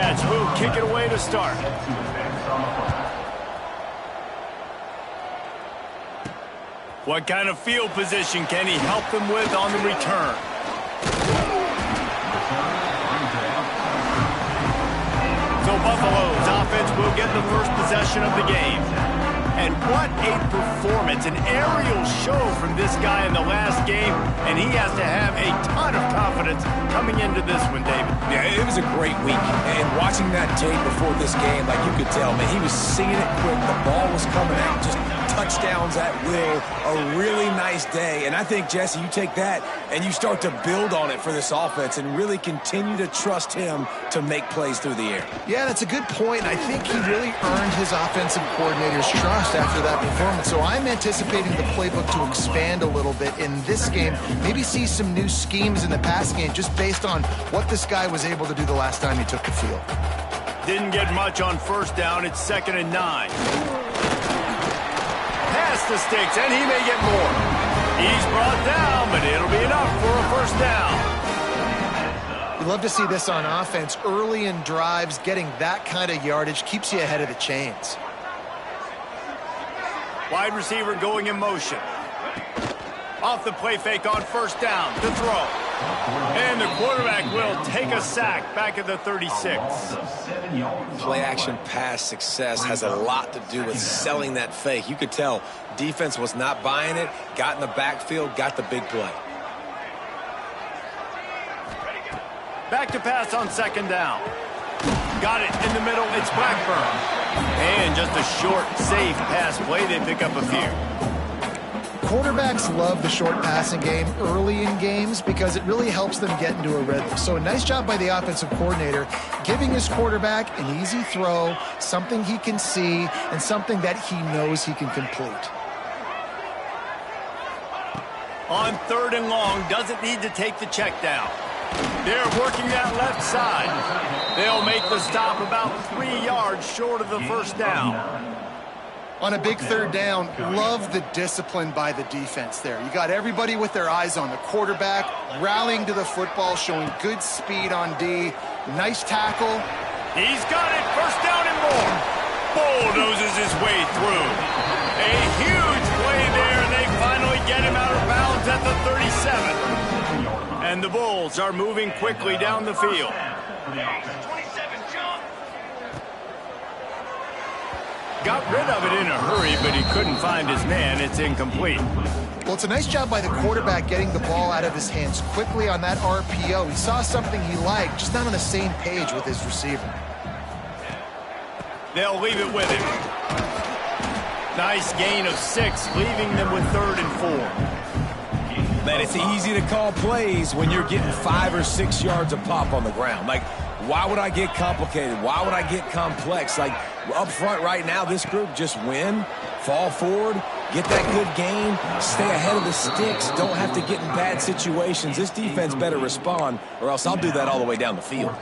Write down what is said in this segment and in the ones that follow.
Bobcats will kick it away to start. What kind of field position can he help them with on the return? So Buffalo's offense will get the first possession of the game. And what a performance, an aerial show from this guy in the last game, and he has to have a ton of confidence coming into this one, David. Yeah, it was a great week, and watching that tape before this game, like you could tell, man, he was seeing it quick, the ball was coming out, just touchdowns at will, a really nice day. And I think, Jesse, you take that and you start to build on it for this offense and really continue to trust him to make plays through the air. Yeah, that's a good point. I think he really earned his offensive coordinator's trust after that performance. So I'm anticipating the playbook to expand a little bit in this game, maybe see some new schemes in the passing game just based on what this guy was able to do the last time he took the field. Didn't get much on first down. It's 2nd and 9. Pass the sticks, and he may get more. He's brought down, but it'll be enough for a first down. You love to see this on offense. Early in drives, getting that kind of yardage keeps you ahead of the chains. Wide receiver going in motion. Off the play fake on first down to throw. And the quarterback will take a sack back at the 36. Play action pass success has a lot to do with selling that fake. You could tell defense was not buying it, got in the backfield, got the big play. Back to pass on 2nd down. Got it in the middle. It's Blackburn. And just a short, safe pass play. They pick up a few. Quarterbacks love the short passing game early in games because it really helps them get into a rhythm. So a nice job by the offensive coordinator giving his quarterback an easy throw, something he can see, and something that he knows he can complete. On 3rd and long, doesn't need to take the check down. They're working that left side. They'll make the stop about 3 yards short of the first down. On a big 3rd down, love the discipline by the defense there. You got everybody with their eyes on the quarterback, rallying to the football, showing good speed on D. Nice tackle. He's got it. First down and more. Bulldozes his way through. A huge play there, and they finally get him out of bounds at the 37. And the Bulls are moving quickly down the field. Got rid of it in a hurry, but he couldn't find his man. It's incomplete. Well, it's a nice job by the quarterback getting the ball out of his hands quickly on that RPO. He saw something he liked, just not on the same page with his receiver. They'll leave it with him. Nice gain of 6, leaving them with 3rd and 4. Man, it's easy to call plays when you're getting 5 or 6 yards of pop on the ground. Like, why would I get complicated? Why would I get complex? Like, up front right now, this group just win, fall forward, get that good gain, stay ahead of the sticks, don't have to get in bad situations. This defense better respond, or else I'll do that all the way down the field.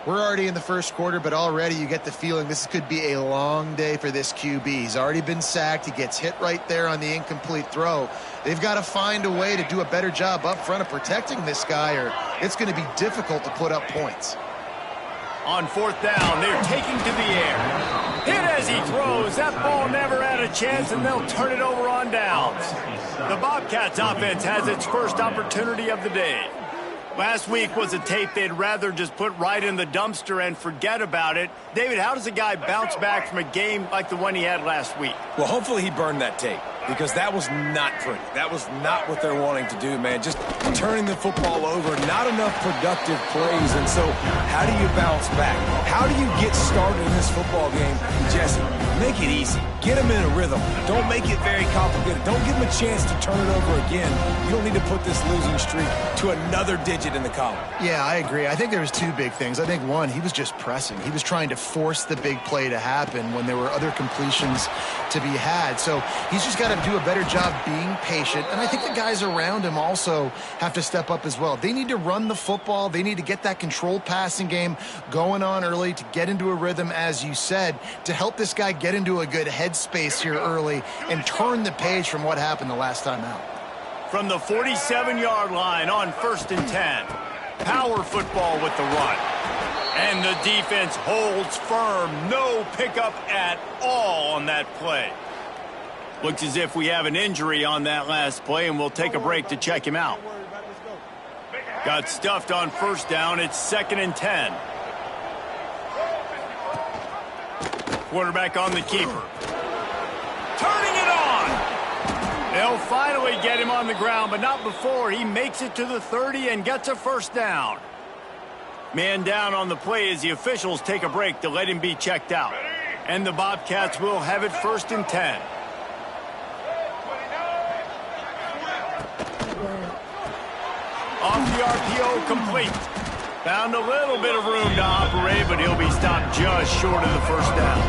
We're already in the first quarter, but already you get the feeling this could be a long day for this QB. He's already been sacked. He gets hit right there on the incomplete throw. They've got to find a way to do a better job up front of protecting this guy, or it's going to be difficult to put up points. On 4th down, they're taking to the air. Hit as he throws. That ball never had a chance, and they'll turn it over on downs. The Bobcats offense has its first opportunity of the day. Last week was a tape they'd rather just put right in the dumpster and forget about it. David, how does a guy bounce back from a game like the one he had last week? Well, hopefully he burned that tape, because that was not pretty. That was not what they're wanting to do, man. Just turning the football over, not enough productive plays. And so how do you bounce back? How do you get started in this football game? Jesse, make it easy. Get them in a rhythm. Don't make it very complicated. Don't give them a chance to turn it over again. You don't need to put this losing streak to another digit in the column. Yeah, I agree. I think there was 2 big things. I think one, he was just pressing. He was trying to force the big play to happen when there were other completions to be had. So he's just got to do a better job being patient. And I think the guys around him also have to step up as well. They need to run the football. They need to get that controlled passing game going on early to get into a rhythm, as you said, to help this guy get into a good headspace here early and turn the page from what happened the last time out. From the 47-yard line on 1st and 10. Power football with the run. And the defense holds firm. No pickup at all on that play. Looks as if we have an injury on that last play, and we'll take a break to check him out. Got stuffed on first down. It's 2nd and 10. Quarterback on the keeper. Turning it on. They'll finally get him on the ground, but not before he makes it to the 30 and gets a first down. Man down on the play as the officials take a break to let him be checked out. And the Bobcats will have it 1st and 10. Off the RPO, complete. Found a little bit of room to operate, but he'll be stopped just short of the first down.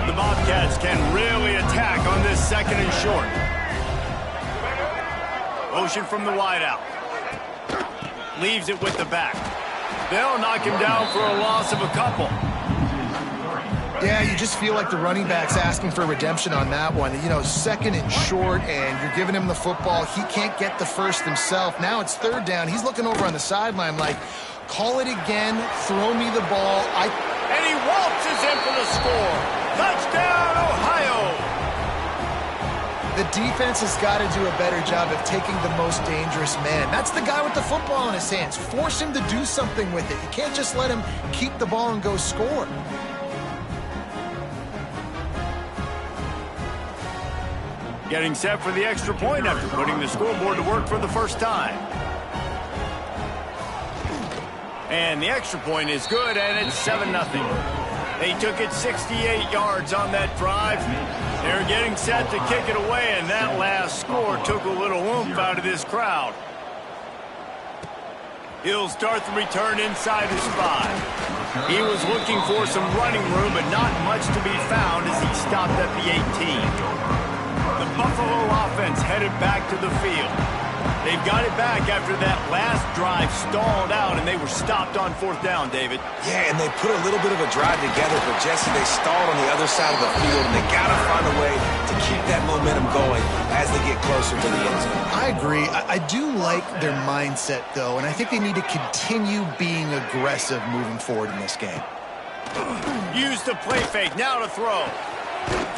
The Bobcats can really attack on this 2nd and short. Motion from the wideout. Leaves it with the back. They'll knock him down for a loss of a couple. Yeah, you just feel like the running back's asking for redemption on that one. You know, 2nd and short, and you're giving him the football. He can't get the first himself. Now it's 3rd down. He's looking over on the sideline like, call it again, throw me the ball. And he waltzes in for the score. Touchdown, Ohio! The defense has got to do a better job of taking the most dangerous man. That's the guy with the football in his hands. Force him to do something with it. You can't just let him keep the ball and go score. Getting set for the extra point after putting the scoreboard to work for the first time. And the extra point is good, and it's 7-0. They took it 68 yards on that drive. They're getting set to kick it away, and that last score took a little oomph out of this crowd. He'll start the return inside his 5. He was looking for some running room, but not much to be found as he stopped at the 18. The Buffalo offense headed back to the field. They've got it back after that last drive stalled out, and they were stopped on 4th down, David. Yeah, and they put a little bit of a drive together, but Jesse, they stalled on the other side of the field, and they got to find a way to keep that momentum going as they get closer to the end zone. I agree. I do like their mindset, though, and I think they need to continue being aggressive moving forward in this game. Use the play fake. Now to throw.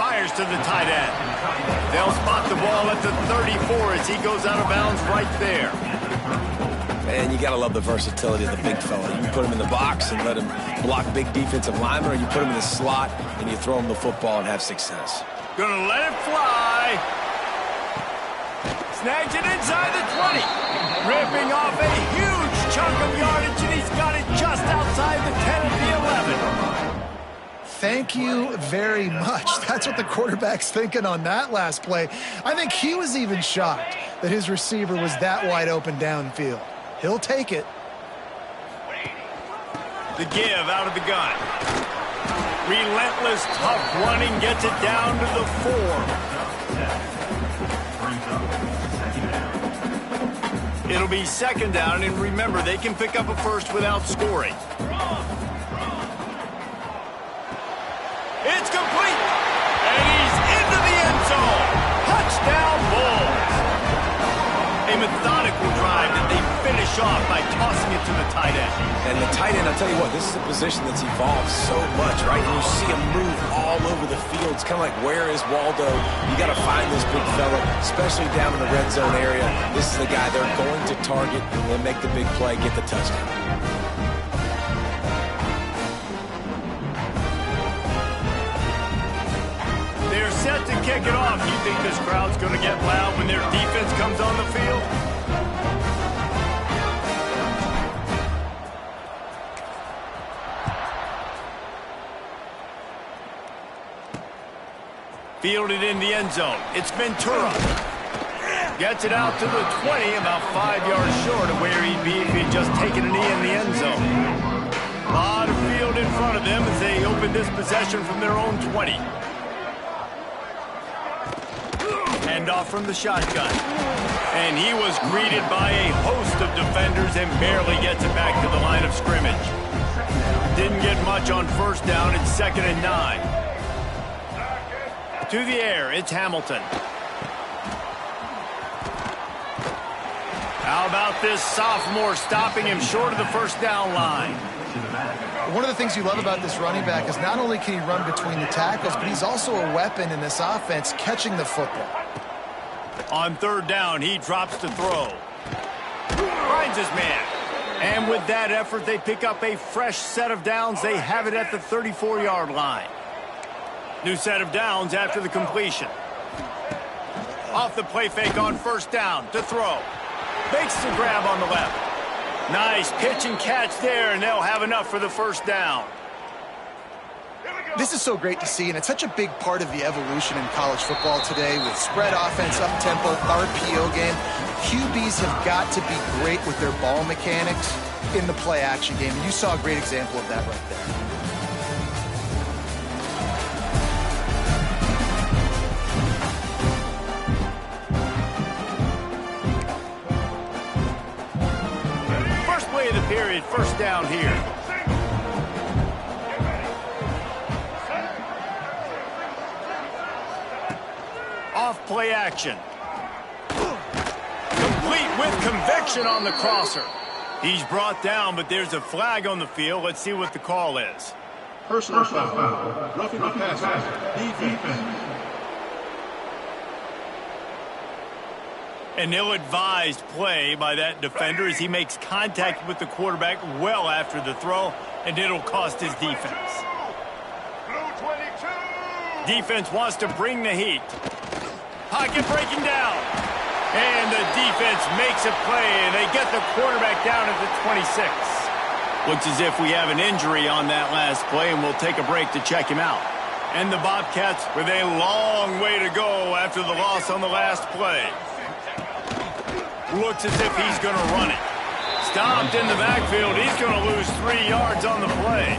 Fires to the tight end. They'll spot the ball at the 34 as he goes out of bounds right there. Man, you got to love the versatility of the big fella. You can put him in the box and let him block big defensive linemen, or you put him in the slot and you throw him the football and have success. Gonna let it fly. Snags it inside the 20. Ripping off a huge chunk of yardage, and he's got it just outside the 10 of the 11. Thank you very much. That's what the quarterback's thinking on that last play. I think he was even shocked that his receiver was that wide open downfield. He'll take it. The give out of the gun. Relentless, tough running gets it down to the 4. It'll be 2nd down, and remember, they can pick up a first without scoring. It's complete, and he's into the end zone. Touchdown, Bulls. A methodical drive that they finish off by tossing it to the tight end. And the tight end, I'll tell you what, this is a position that's evolved so much, right? And you see him move all over the field. It's kind of like, where is Waldo? You got to find this big fella, especially down in the red zone area. This is the guy they're going to target and make the big play, get the touchdown. Set to kick it off. You think this crowd's going to get loud when their defense comes on the field? Fielded in the end zone. It's Ventura. Gets it out to the 20, about 5 yards short of where he'd be if he'd just taken a knee in the end zone. A lot of field in front of them as they open this possession from their own 20. Handoff from the shotgun. And he was greeted by a host of defenders and barely gets it back to the line of scrimmage. Didn't get much on first down. It's 2nd and 9. To the air, it's Hamilton. How about this sophomore stopping him short of the first down line? One of the things you love about this running back is not only can he run between the tackles, but he's also a weapon in this offense catching the football. On third down, he drops to throw. Finds his man. And with that effort, they pick up a fresh set of downs. They have it at the 34-yard line. New set of downs after the completion. Off the play fake on first down to throw. Makes the grab on the left. Nice pitch and catch there, and they'll have enough for the first down. This is so great to see, and it's such a big part of the evolution in college football today with spread offense, up-tempo, RPO game. QBs have got to be great with their ball mechanics in the play-action game, and you saw a great example of that right there. Of the period, first down here. Off play action. Complete with conviction on the crosser. He's brought down, but there's a flag on the field. Let's see what the call is. Personal foul. Roughing the passer. Defense. An ill-advised play by that defender as he makes contact with the quarterback well after the throw, and it'll cost his defense. Defense wants to bring the heat. Pocket breaking down. And the defense makes a play, and they get the quarterback down at the 26. Looks as if we have an injury on that last play, and we'll take a break to check him out. And the Bobcats with a long way to go after the loss on the last play. Looks as if he's going to run it. Stopped in the backfield. He's going to lose 3 yards on the play.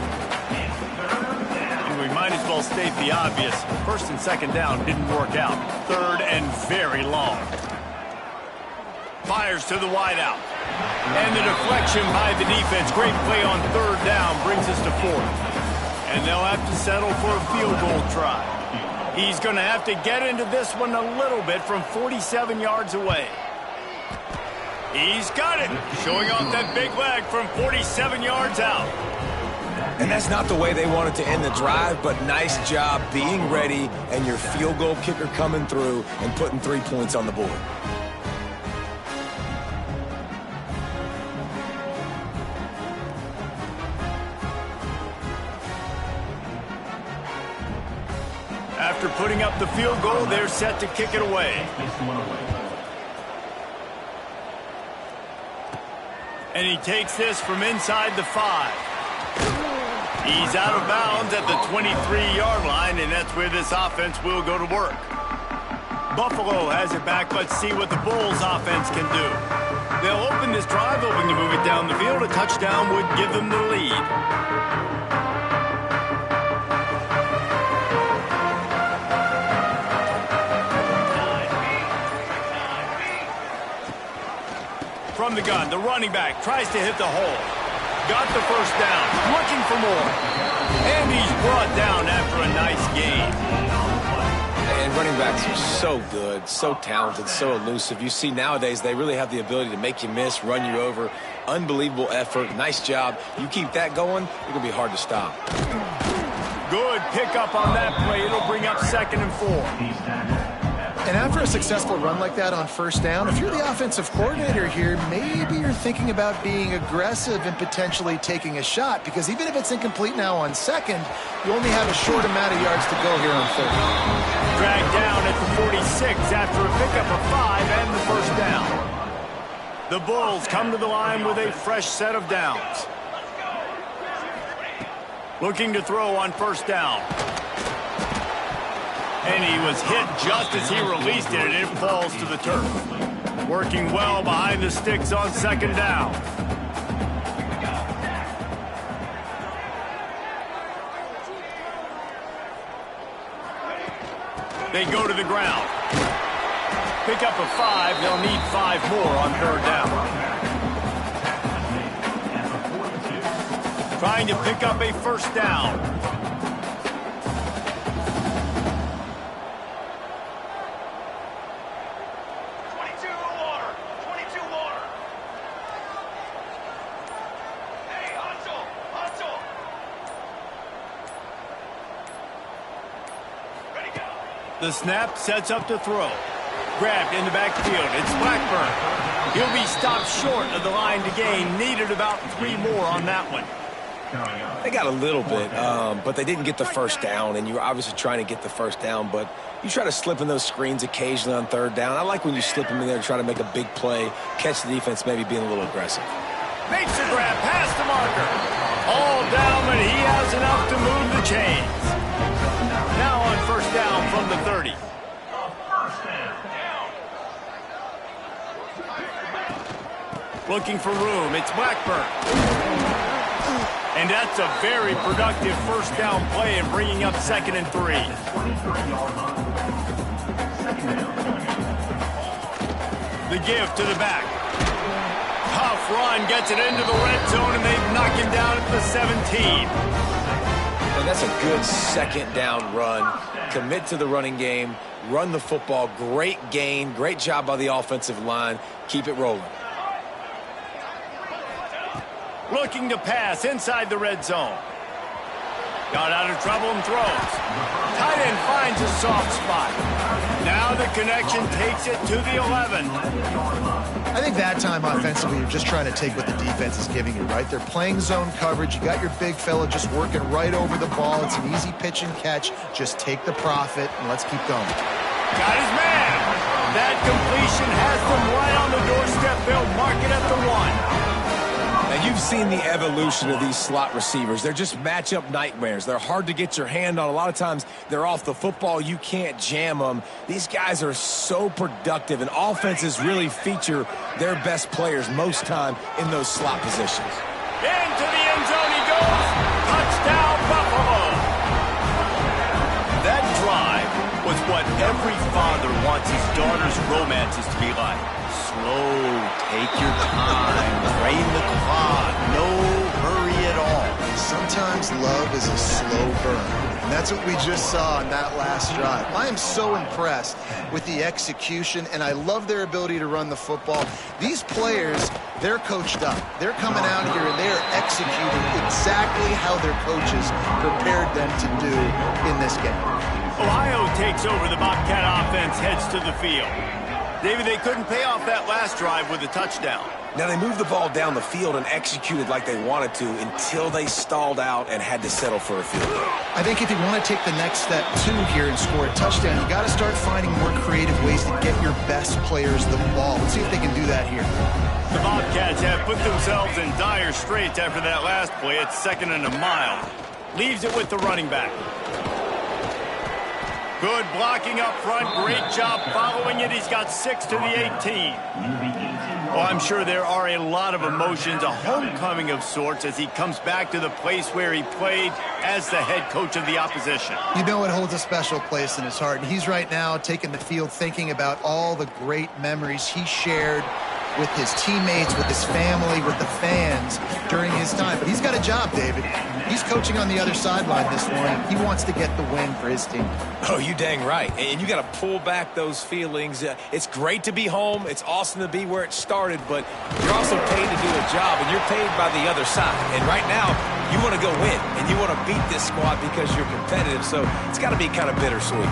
And we might as well state the obvious. First and second down didn't work out. Third and very long. Fires to the wideout. And the deflection by the defense. Great play on third down brings us to fourth. And they'll have to settle for a field goal try. He's going to have to get into this one a little bit from 47 yards away. He's got it, showing off that big leg from 47 yards out. And that's not the way they wanted to end the drive, but nice job being ready and your field goal kicker coming through and putting 3 points on the board. After putting up the field goal, they're set to kick it away. And he takes this from inside the 5. He's out of bounds at the 23-yard line, and that's where this offense will go to work. Buffalo has it back. Let's see what the Bulls offense can do. They'll open this drive, hoping to move it down the field. A touchdown would give them the lead. From the gun, the running back tries to hit the hole. Got the first down, looking for more. And he's brought down after a nice game. And running backs are so good, so talented, so elusive. You see nowadays they really have the ability to make you miss, run you over. Unbelievable effort. Nice job. You keep that going, it's going to be hard to stop. Good pickup on that play. It'll bring up 2nd and 4. And after a successful run like that on first down, if you're the offensive coordinator here, maybe you're thinking about being aggressive and potentially taking a shot, because even if it's incomplete now on second, you only have a short amount of yards to go here on third. Dragged down at the 46 after a pickup of 5 and the first down. The Bulls come to the line with a fresh set of downs. Looking to throw on first down. And he was hit just as he released it, and it falls to the turf. Working well behind the sticks on second down. They go to the ground. Pick up a 5. They'll need 5 more on third down. Trying to pick up a first down. The snap sets up to throw. Grabbed in the backfield. It's Blackburn. He'll be stopped short of the line to gain. Needed about 3 more on that one. They got a little bit, but they didn't get the first down, and you're obviously trying to get the first down, but you try to slip in those screens occasionally on 3rd down. I like when you slip them in there and try to make a big play, catch the defense maybe being a little aggressive. Makes the grab past the marker. All down, but he has enough to move the chains. Now on 1st down from the 30. Looking for room. It's Blackburn. And that's a very productive 1st down play and bringing up 2nd and 3. The give to the back. Tough run, gets it into the red zone, and they've knocked him down at the 17. And that's a good 2nd down run. Commit to the running game, run the football. Great gain, great job by the offensive line. Keep it rolling. Looking to pass inside the red zone. Got out of trouble and throws. Tight end finds a soft spot. Now the connection takes it to the 11. I think that time offensively, you're just trying to take what the defense is giving you, right? They're playing zone coverage. You got your big fella just working right over the ball. It's an easy pitch and catch. Just take the profit and let's keep going. Got his man. That completion has them right on the doorstep. They'll mark it at the 1. Now, you've seen the evolution of these slot receivers. They're just matchup nightmares. They're hard to get your hand on. A lot of times, they're off the football. You can't jam them. These guys are so productive, and offenses really feature their best players most time in those slot positions. Into the end zone he goes. Touchdown, Buffalo. That drive was what every father wants his daughter's romances to be like. Slow, take your time, drain the clock, no hurry at all. Sometimes love is a slow burn. And that's what we just saw in that last drive. I am so impressed with the execution, and I love their ability to run the football. These players, they're coached up. They're coming out here, and they're executing exactly how their coaches prepared them to do in this game. Ohio takes over. The Bobcat offense heads to the field. David, they couldn't pay off that last drive with a touchdown. Now, they moved the ball down the field and executed like they wanted to until they stalled out and had to settle for a field goal. I think if you want to take the next step, too, here and score a touchdown, you got to start finding more creative ways to get your best players the ball. Let's see if they can do that here. The Bobcats have put themselves in dire straits after that last play. It's 2nd and a mile. Leaves it with the running back. Good blocking up front. Great job following it. He's got 6 to the 18. Well, I'm sure there are a lot of emotions, a homecoming of sorts, as he comes back to the place where he played as the head coach of the opposition. You know it holds a special place in his heart. And he's right now taking the field thinking about all the great memories he shared with his teammates, with his family, with the fans during his time. But he's got a job, David. He's coaching on the other sideline this morning. He wants to get the win for his team. Oh, you dang right. And you got to pull back those feelings. It's great to be home. It's awesome to be where it started, but you're also paid to do a job, and you're paid by the other side. And right now, you want to go win, and you want to beat this squad because you're competitive, so it's got to be kind of bittersweet.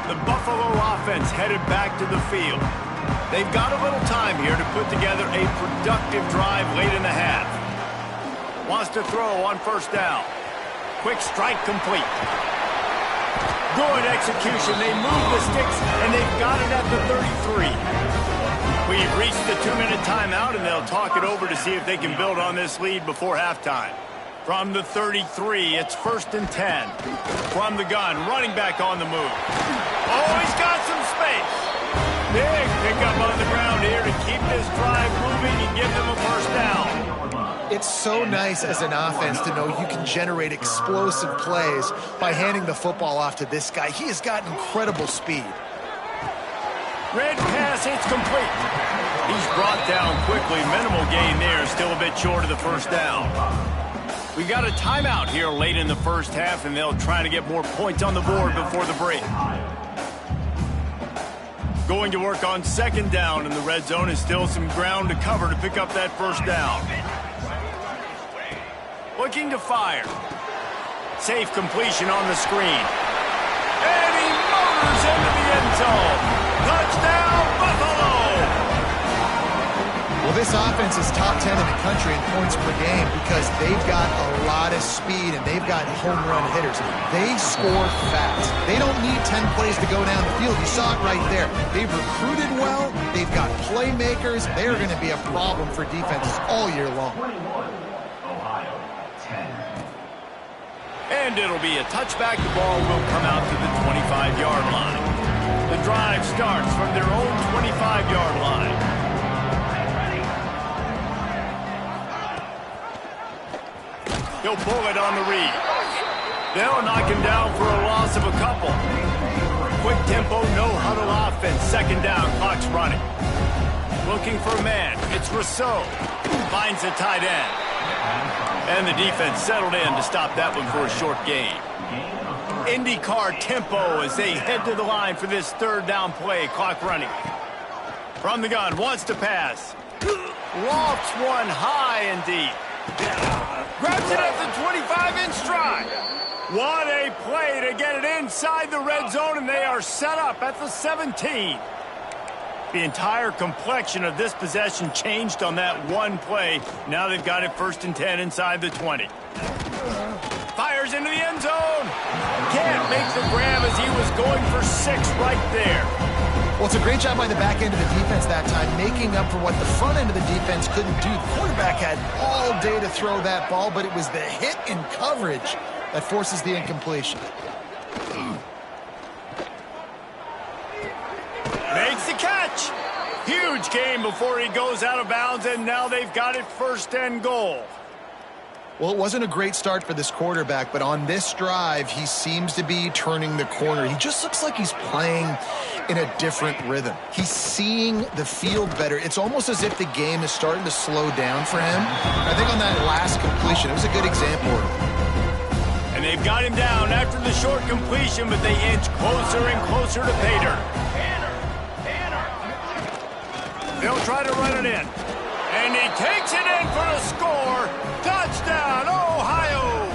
The Buffalo offense headed back to the field. They've got a little time here to put together a productive drive late in the half. Wants to throw on 1st down. Quick strike complete. Good execution. They move the sticks, and they've got it at the 33. We've reached the 2-minute timeout, and they'll talk it over to see if they can build on this lead before halftime. From the 33, it's 1st and 10. From the gun, running back on the move. Oh, he's got some space. Big pickup on the ground here to keep this drive moving and give them a 1st down. It's so nice as an offense to know you can generate explosive plays by handing the football off to this guy. He has got incredible speed. Red pass, it's complete. He's brought down quickly. Minimal gain there, still a bit short of the 1st down. We got a timeout here late in the 1st half, and they'll try to get more points on the board before the break. Going to work on 2nd down in the red zone. Is still some ground to cover to pick up that 1st down. Looking to fire. Safe completion on the screen. And he motors goes into the end zone. Touchdown, Buffalo! Well, this offense is top 10 in the country in points per game because they've got a lot of speed and they've got home run hitters. They score fast. They don't need 10 plays to go down the field. You saw it right there. They've recruited well. They've got playmakers. They're going to be a problem for defenses all year long. And it'll be a touchback. The ball will come out to the 25-yard line. The drive starts from their own 25-yard line. He'll pull it on the read. They'll knock him down for a loss of a couple. Quick tempo, no huddle offense. Second down, clock's running. Looking for a man. It's Rousseau. Finds the tight end. And the defense settled in to stop that one for a short gain. IndyCar tempo as they head to the line for this third down play. Clock running. From the gun, wants to pass. Lofts one high and deep. Grabs it at the 25-inch stride. What a play to get it inside the red zone, and they are set up at the 17. The entire complexion of this possession changed on that one play. Now they've got it 1st and 10 inside the 20. Fires into the end zone. Can't make the grab as he was going for 6 right there. Well, it's a great job by the back end of the defense that time, making up for what the front end of the defense couldn't do. The quarterback had all day to throw that ball, but it was the hit in coverage that forces the incompletion. Makes the catch. Huge gain before he goes out of bounds, and now they've got it 1st and goal. Well, it wasn't a great start for this quarterback, but on this drive, he seems to be turning the corner. He just looks like he's playing in a different rhythm. He's seeing the field better. It's almost as if the game is starting to slow down for him. I think on that last completion, it was a good example. And they've got him down after the short completion, but they inch closer and closer to pay dirt. They'll try to run it in. And he takes it in for the score. Touchdown, Ohio!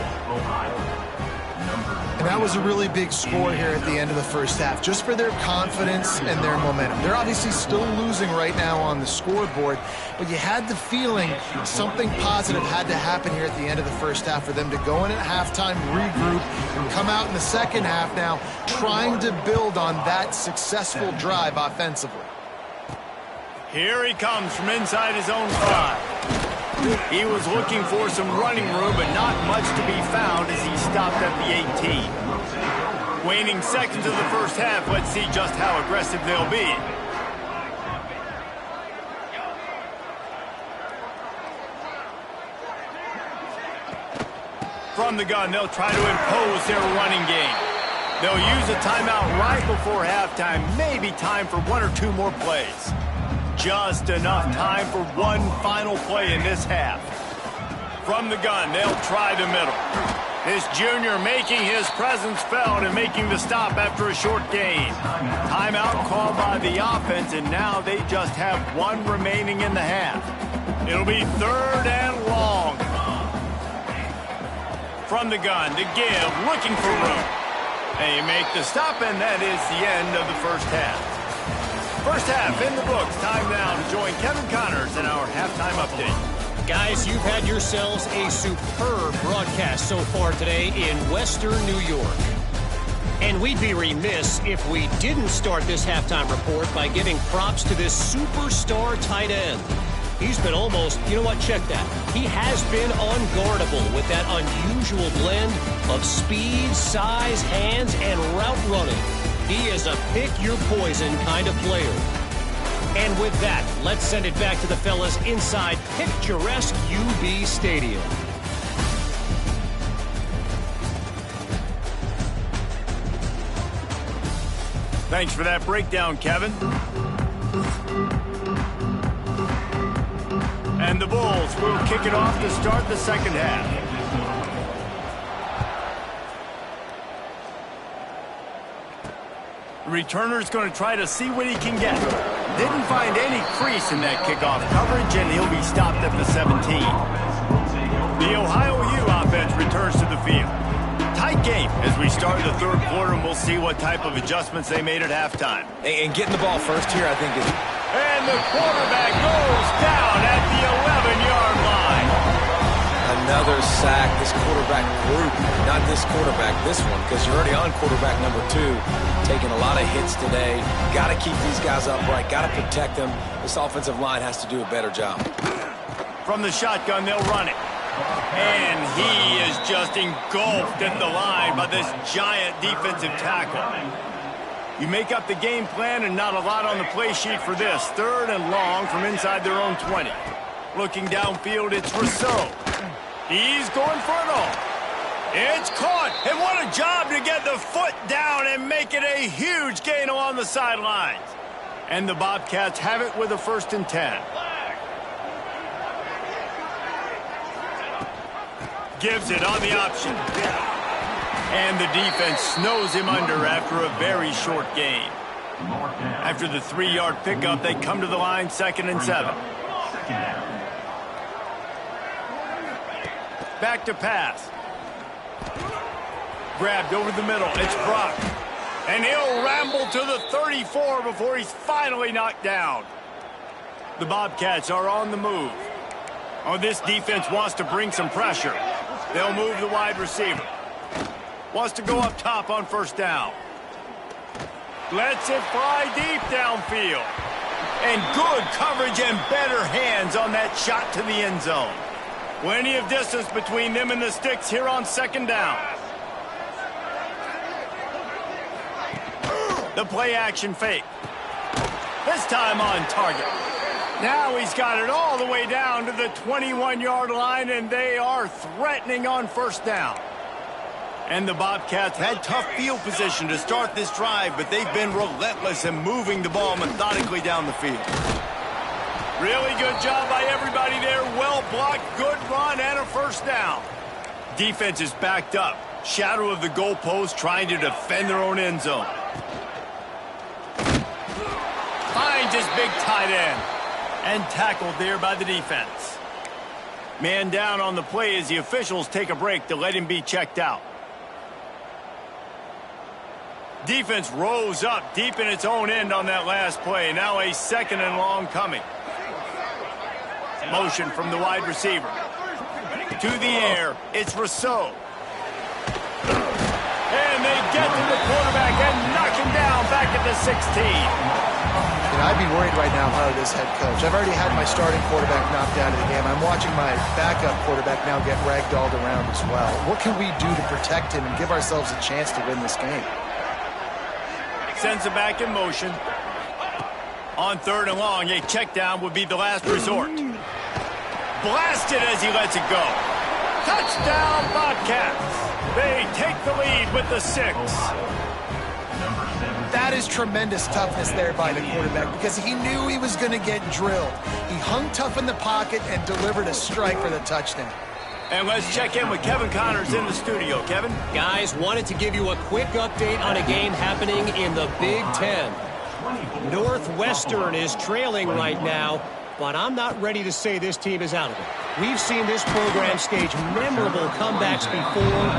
And that was a really big score here at the end of the first half, just for their confidence and their momentum. They're obviously still losing right now on the scoreboard, but you had the feeling something positive had to happen here at the end of the first half for them to go in at halftime, regroup, and come out in the second half now trying to build on that successful drive offensively. Here he comes from inside his own 5. He was looking for some running room, but not much to be found as he stopped at the 18. Waning seconds of the first half, let's see just how aggressive they'll be. From the gun, they'll try to impose their running game. They'll use a timeout right before halftime, maybe time for 1 or 2 more plays. Just enough time for one final play in this half. From the gun, they'll try the middle. This junior making his presence felt and making the stop after a short gain. Timeout called by the offense, and now they just have 1 remaining in the half. It'll be 3rd and long. From the gun, to give, looking for room. They make the stop, and that is the end of the first half. First half in the books. Time now to join Kevin Connors in our halftime update. Guys, you've had yourselves a superb broadcast so far today in Western New York. And we'd be remiss if we didn't start this halftime report by giving props to this superstar tight end. He's been almost, you know what, check that. He has been unguardable with that unusual blend of speed, size, hands, and route running. He is a pick-your-poison kind of player. And with that, let's send it back to the fellas inside picturesque UB Stadium. Thanks for that breakdown, Kevin. And the Bulls will kick it off to start the second half. The returner's going to try to see what he can get. Didn't find any crease in that kickoff coverage, and he'll be stopped at the 17. The Ohio U offense returns to the field. tight game as we start the third quarter, and we'll see what type of adjustments they made at halftime. And getting the ball first here, I think, is... And the quarterback goes down at the 11-yard line. Another sack. This quarterback group, not this quarterback, this one, because you're already on quarterback number 2, taking a lot of hits today. Got to keep these guys upright, got to protect them. This offensive line has to do a better job. From the shotgun, they'll run it. And he is just engulfed at the line by this giant defensive tackle. You make up the game plan and not a lot on the play sheet for this. 3rd and long from inside their own 20. Looking downfield, it's Rousseau. He's going for it all. It's caught. And what a job to get the foot down and make it a huge gain along the sidelines. And the Bobcats have it with a 1st and 10. Gives it on the option. And the defense snows him under after a very short gain. After the 3-yard pickup, they come to the line, 2nd and 7. Back to pass. Grabbed over the middle. It's Brock. And he'll ramble to the 34 before he's finally knocked down. The Bobcats are on the move. Oh, this defense wants to bring some pressure. They'll move the wide receiver. Wants to go up top on 1st down. Lets it fly deep downfield. And good coverage and better hands on that shot to the end zone. Plenty of distance between them and the sticks here on 2nd down. The play action fake. This time on target. Now he's got it all the way down to the 21-yard line, and they are threatening on 1st down. And the Bobcats had tough field position to start this drive, but they've been relentless in moving the ball methodically down the field. Really good job by everybody there. Well blocked, good run, and a 1st down. Defense is backed up. Shadow of the goalpost trying to defend their own end zone. Finds his big tight end. And tackled there by the defense. Man down on the play as the officials take a break to let him be checked out. Defense rose up deep in its own end on that last play. Now a 2nd and long coming. Motion from the wide receiver. To the air, it's Rousseau. And they get to the quarterback and knock him down back at the 16. I'd be worried right now if I were this head coach. I've already had my starting quarterback knocked out of the game. I'm watching my backup quarterback now get ragdolled around as well. What can we do to protect him and give ourselves a chance to win this game? Sends it back in motion. On 3rd and long, a check down would be the last resort. Blasted as he lets it go. Touchdown, Bobcats. They take the lead with the 6. That is tremendous toughness there by the quarterback because he knew he was going to get drilled. He hung tough in the pocket and delivered a strike for the touchdown. And let's check in with Kevin Connors in the studio. Kevin? Guys, wanted to give you a quick update on a game happening in the Big Ten. Northwestern is trailing right now, but I'm not ready to say this team is out of it. We've seen this program stage memorable comebacks before.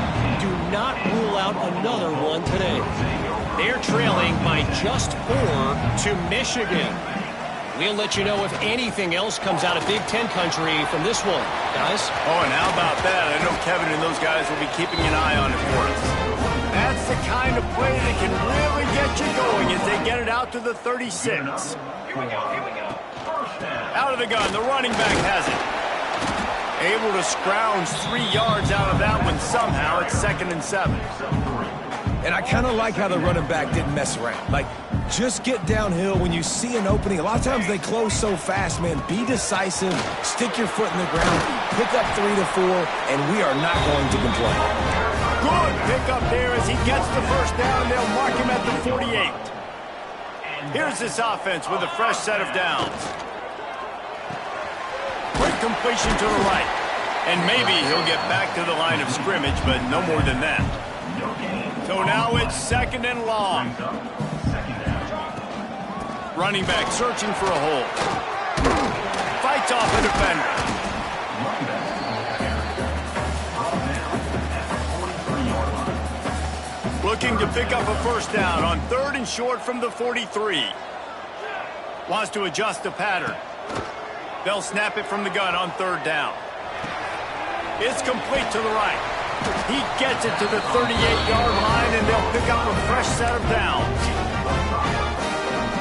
Do not rule out another one today. They're trailing by just 4 to Michigan. We'll let you know if anything else comes out of Big Ten country from this one, guys. Oh, and how about that? I know Kevin and those guys will be keeping an eye on it for us. That's the kind of play that can really get you going as they get it out to the 36. Out of the gun, the running back has it. Able to scrounge 3 yards out of that one somehow. It's 2nd and 7. And I kind of like how the running back didn't mess around. Like, just get downhill when you see an opening. A lot of times they close so fast, man. Be decisive, stick your foot in the ground, pick up 3 to 4, and we are not going to complain. Good pickup there as he gets the 1st down. They'll mark him at the 48. Here's this offense with a fresh set of downs. Quick completion to the right. And maybe he'll get back to the line of scrimmage, but no more than that. So now it's 2nd and long. Running back searching for a hole. Fights off a defender. Looking to pick up a first down on 3rd and short from the 43. Wants to adjust the pattern. They'll snap it from the gun on 3rd down. It's complete to the right. He gets it to the 38-yard line, and they'll pick up a fresh set of downs.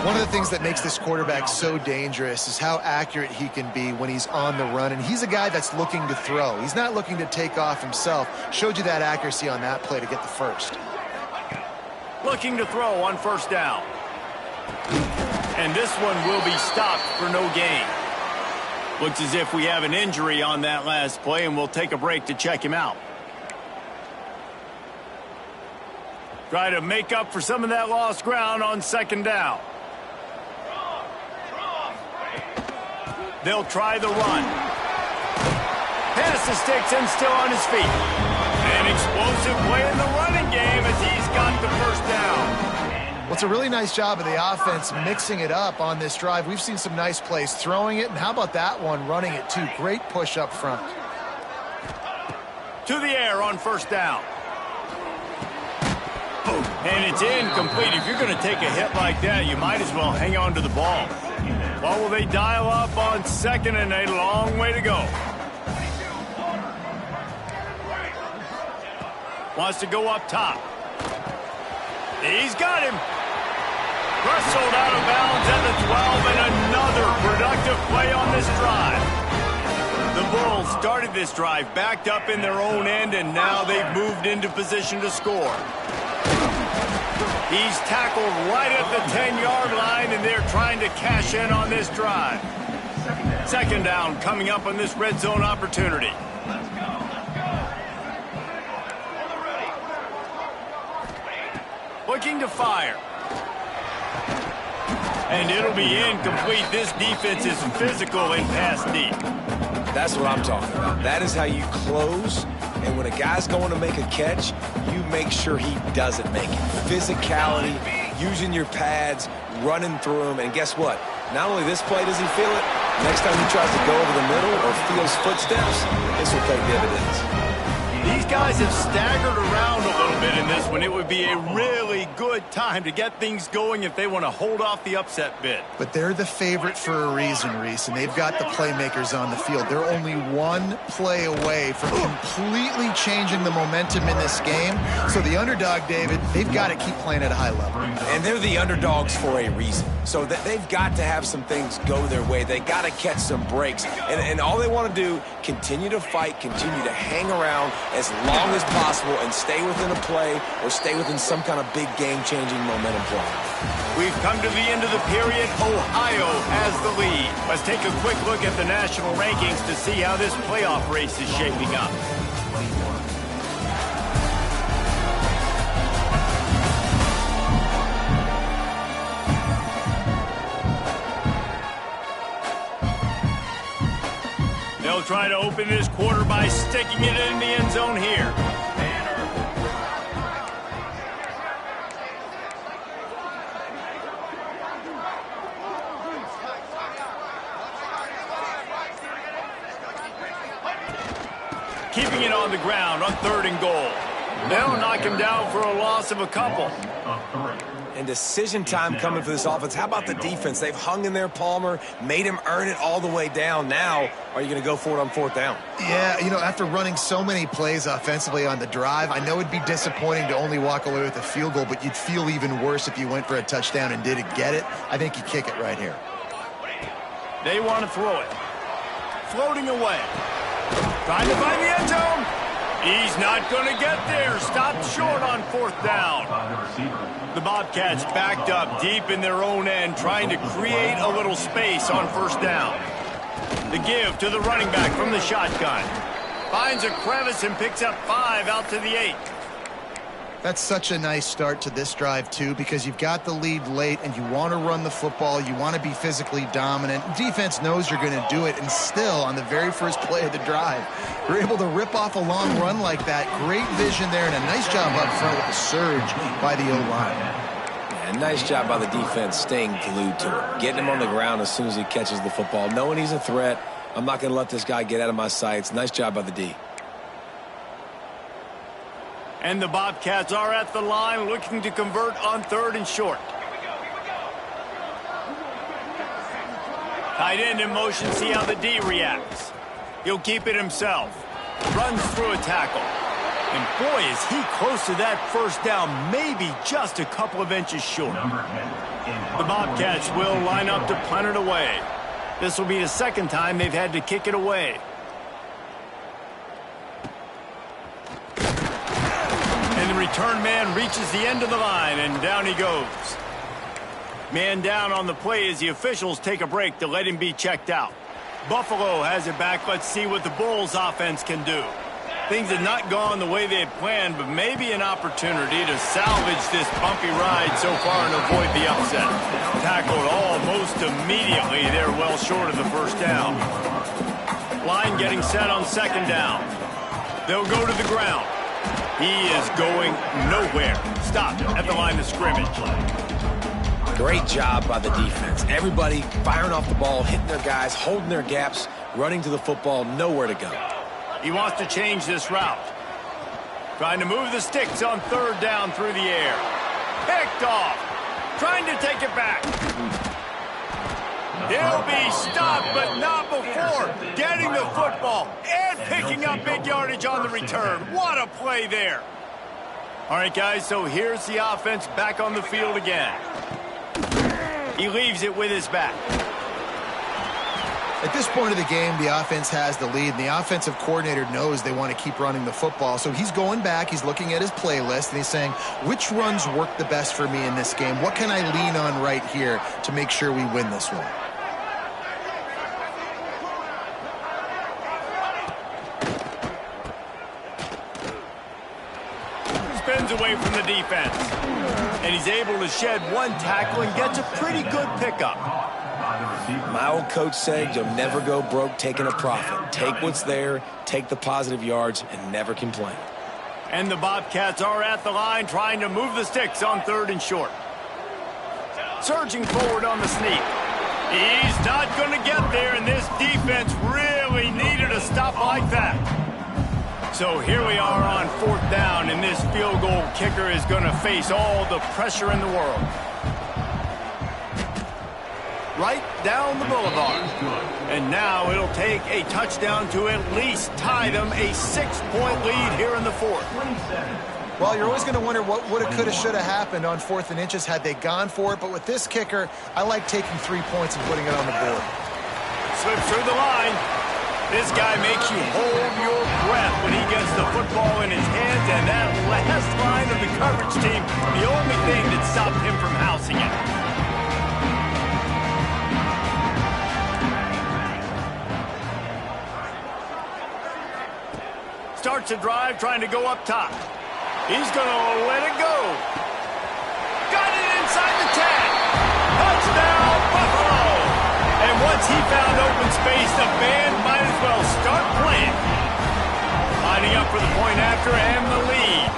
One of the things that makes this quarterback so dangerous is how accurate he can be when he's on the run. And he's a guy that's looking to throw. He's not looking to take off himself. Showed you that accuracy on that play to get the first. Looking to throw on 1st down. And this one will be stopped for no gain. Looks as if we have an injury on that last play, and we'll take a break to check him out. Try to make up for some of that lost ground on 2nd down. They'll try the run. Pass the sticks and still on his feet. An explosive play in the running game as he's got the first down. Well, it's a really nice job of the offense mixing it up on this drive. We've seen some nice plays throwing it, and how about that one running it too? Great push up front. To the air on 1st down. And it's incomplete. If you're going to take a hit like that, you might as well hang on to the ball. Well, will they dial up on 2nd and a long way to go? Wants to go up top. He's got him. Wrestled out of bounds at the 12, and another productive play on this drive. The Bulls started this drive backed up in their own end, and now they've moved into position to score. He's tackled right at the 10-yard line, and they're trying to cash in on this drive. 2nd down coming up on this red zone opportunity. Looking to fire. And it'll be incomplete. This defense is physical in pass deep. That's what I'm talking about. That is how you close. And when a guy's going to make a catch, you make sure he doesn't make it. Physicality, using your pads, running through them. And guess what? Not only this play does he feel it, next time he tries to go over the middle or feels footsteps, this will pay dividends. These guys have staggered around a little bit in this one. It would be a really good time to get things going if they want to hold off the upset bid. But they're the favorite for a reason, Reese, and they've got the playmakers on the field. They're only one play away from completely changing the momentum in this game. So the underdog, David, they've got to keep playing at a high level. And they're the underdogs for a reason. So that they've got to have some things go their way. They got to catch some breaks. And all they want to do, continue to fight, continue to hang around as long as possible and stay within a play or stay within some kind of big game-changing momentum play. We've come to the end of the period. Ohio has the lead. Let's take a quick look at the national rankings to see how this playoff race is shaping up. They'll try to open this quarter by sticking it in the end zone here. Keeping it on the ground on 3rd and goal. They'll knock him down for a loss of a couple. And decision time coming for this offense. How about the defense? They've hung in there, Palmer, made him earn it all the way down. Now, are you going to go for it on 4th down? Yeah, you know, after running so many plays offensively on the drive, I know it'd be disappointing to only walk away with a field goal, but you'd feel even worse if you went for a touchdown and didn't get it. I think you kick it right here. They want to throw it. Floating away. Trying to find the end zone. He's not going to get there. Stopped short on 4th down. The Bobcats backed up deep in their own end, trying to create a little space on 1st down. The give to the running back from the shotgun. Finds a crevice and picks up 5 out to the 8. That's such a nice start to this drive, too, because you've got the lead late and you want to run the football. You want to be physically dominant. Defense knows you're going to do it, and still, on the very first play of the drive, you're able to rip off a long run like that. Great vision there, and a nice job up front with the surge by the O-line. Yeah, nice job by the defense staying glued to him, getting him on the ground as soon as he catches the football, knowing he's a threat. I'm not going to let this guy get out of my sights. Nice job by the D. And the Bobcats are at the line looking to convert on 3rd and short. Tight end in motion, see how the D reacts. He'll keep it himself. Runs through a tackle. And boy, is he close to that first down, maybe just a couple of inches short. The Bobcats will line up to punt it away. This will be the second time they've had to kick it away. And the return man reaches the end of the line, and down he goes. Man down on the play as the officials take a break to let him be checked out. Buffalo has it back. Let's see what the Bulls offense can do. Things have not gone the way they had planned, but maybe an opportunity to salvage this bumpy ride so far and avoid the upset. Tackled almost immediately. They're well short of the first down. Line getting set on 2nd down. They'll go to the ground. He is going nowhere. Stopped at the line of scrimmage. Great job by the defense. Everybody firing off the ball, hitting their guys, holding their gaps, running to the football, nowhere to go. He wants to change this route. Trying to move the sticks on 3rd down through the air. Picked off. Trying to take it back. He'll be stopped, but not before getting the football and picking up big yardage on the return. What a play there. All right, guys, so here's the offense back on the field again. He leaves it with his back. At this point of the game, the offense has the lead, and the offensive coordinator knows they want to keep running the football. So he's going back, he's looking at his playlist, and he's saying, which runs work the best for me in this game? What can I lean on right here to make sure we win this one? Spins away from the defense. And he's able to shed one tackle and gets a pretty good pickup. My old coach said you'll never go broke taking a profit. Take what's there, take the positive yards, and never complain. And the Bobcats are at the line trying to move the sticks on 3rd and short. Surging forward on the sneak. He's not going to get there, and this defense really needed a stop like that. So here we are on 4th down, and this field goal kicker is going to face all the pressure in the world. Right down the boulevard. And now it'll take a touchdown to at least tie them a 6-point lead here in the 4th. Well, you're always going to wonder what woulda, coulda, shoulda happened on 4th and inches had they gone for it. But with this kicker, I like taking 3 points and putting it on the board. Slips through the line. This guy makes you hold your breath when he gets the football in his hands, and that last line of the coverage team, the only thing that stopped him from housing it. Starts a drive trying to go up top. He's going to let it go. Got it inside the 10. Touchdown, Buffalo! And once he found open space, the band might as well start playing. Lining up for the point after and the lead.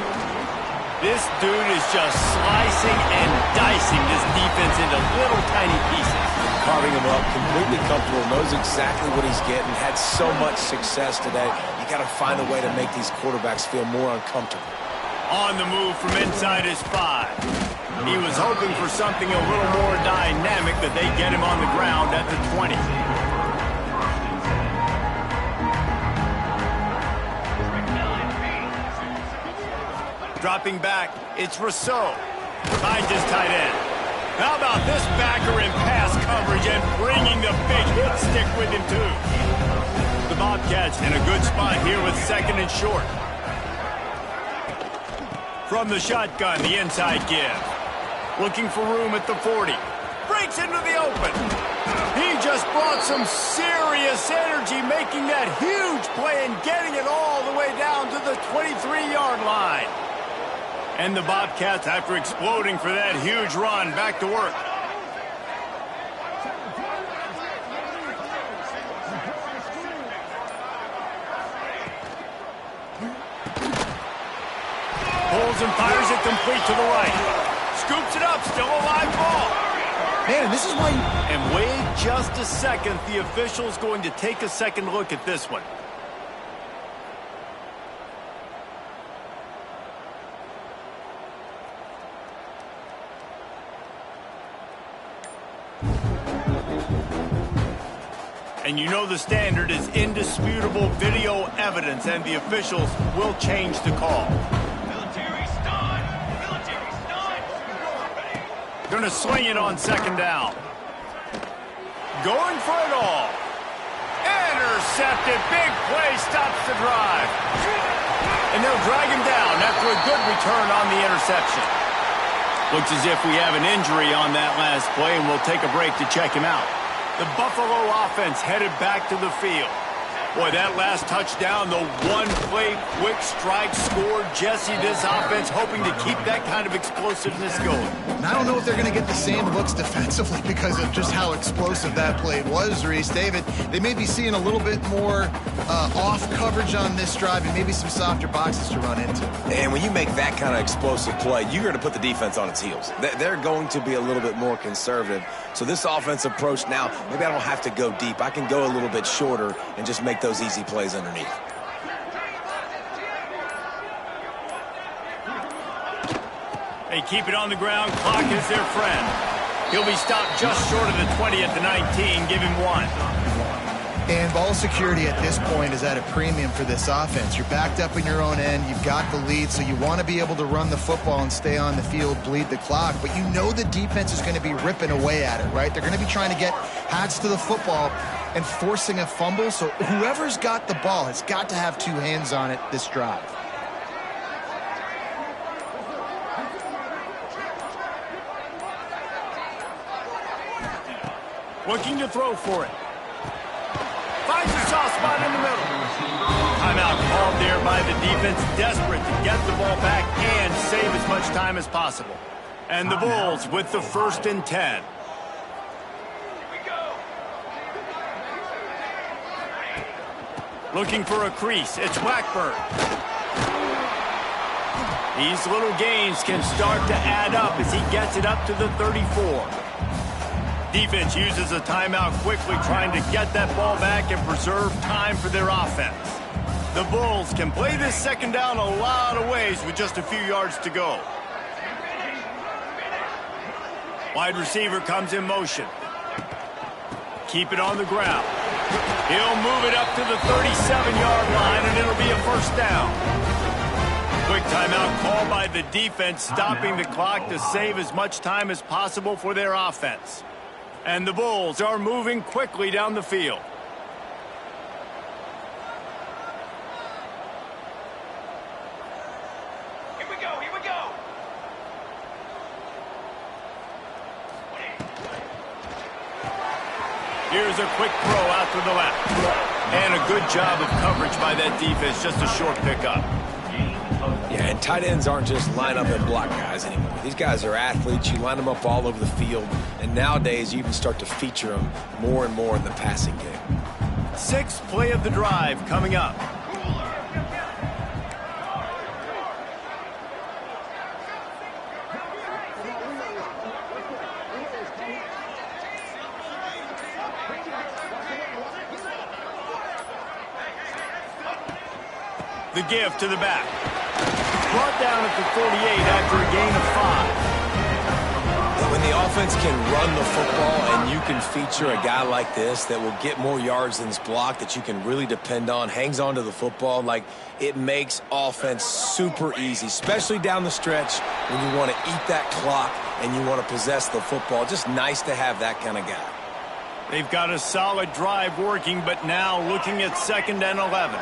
This dude is just slicing and dicing this defense into little tiny pieces. Carving him up, completely comfortable, knows exactly what he's getting, had so much success today. You got to find a way to make these quarterbacks feel more uncomfortable. On the move from inside his 5. He was hoping for something a little more dynamic, that they get him on the ground at the 20. Dropping back, it's Rousseau. Finds his tight end. How about this backer in pass coverage and bringing the big hit stick with him, too? The Bobcats in a good spot here with 2nd and short. From the shotgun, the inside give. Looking for room at the 40. Breaks into the open. He just brought some serious energy, making that huge play and getting it all the way down to the 23-yard line. And the Bobcats, after exploding for that huge run, back to work. Pulls and fires it complete to the right. Scoops it up, still a live ball. Man, this is why you... And wait just a second. The official's going to take a second look at this one. And you know the standard is indisputable video evidence, and the officials will change the call. Going to swing it on second down. Going for it all. Intercepted. Big play stops the drive. And they'll drag him down after a good return on the interception. Looks as if we have an injury on that last play, and we'll take a break to check him out. The Buffalo offense headed back to the field. Boy, that last touchdown, the one-play quick strike score. Jesse, this offense hoping to keep that kind of explosiveness going. And I don't know if they're going to get the same looks defensively because of just how explosive that play was, Reese. David, they may be seeing a little bit more off coverage on this drive and maybe some softer boxes to run into. And when you make that kind of explosive play, you're going to put the defense on its heels. They're going to be a little bit more conservative. So this offensive approach now, maybe I don't have to go deep. I can go a little bit shorter and just make those easy plays underneath. They keep it on the ground. Clock is their friend. He'll be stopped just short of the 20 at the 19. Give him 1. And ball security at this point is at a premium for this offense. You're backed up in your own end. You've got the lead, so you want to be able to run the football and stay on the field, bleed the clock. But you know the defense is going to be ripping away at it, right? They're going to be trying to get hats to the football and forcing a fumble. So whoever's got the ball has got to have 2 hands on it this drive. Looking to throw for it. Finds a soft spot in the middle. Timeout called there by the defense, desperate to get the ball back and save as much time as possible. And the Bulls with the 1st and 10. Looking for a crease. It's Blackburn. These little gains can start to add up as he gets it up to the 34. Defense uses a timeout quickly, trying to get that ball back and preserve time for their offense. The Bulls can play this second down a lot of ways with just a few yards to go. Wide receiver comes in motion. Keep it on the ground. He'll move it up to the 37-yard line, and it'll be a 1st down. Quick timeout call by the defense, stopping the clock to save as much time as possible for their offense. And the Bulls are moving quickly down the field. Here we go, here we go. Here's a quick throw out to the left. And a good job of coverage by that defense, just a short pickup. Yeah, and tight ends aren't just line up and block guys anymore. These guys are athletes. You line them up all over the field. And nowadays, you even start to feature them more and more in the passing game. 6th play of the drive coming up. The give to the back. Brought down at the 48 after a gain of 5. When the offense can run the football and you can feature a guy like this that will get more yards than his block, that you can really depend on, hangs on to the football, like, it makes offense super easy, especially down the stretch when you want to eat that clock and you want to possess the football. Just nice to have that kind of guy. They've got a solid drive working, but now looking at 2nd and 11.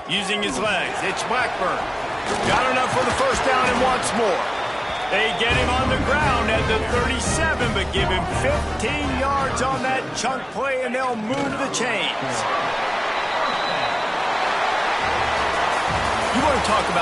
Using his legs, it's Blackburn. Got enough for the 1st down and wants more. They get him on the ground at the 37, but give him 15 yards on that chunk play, and they'll move the chains. You want to talk about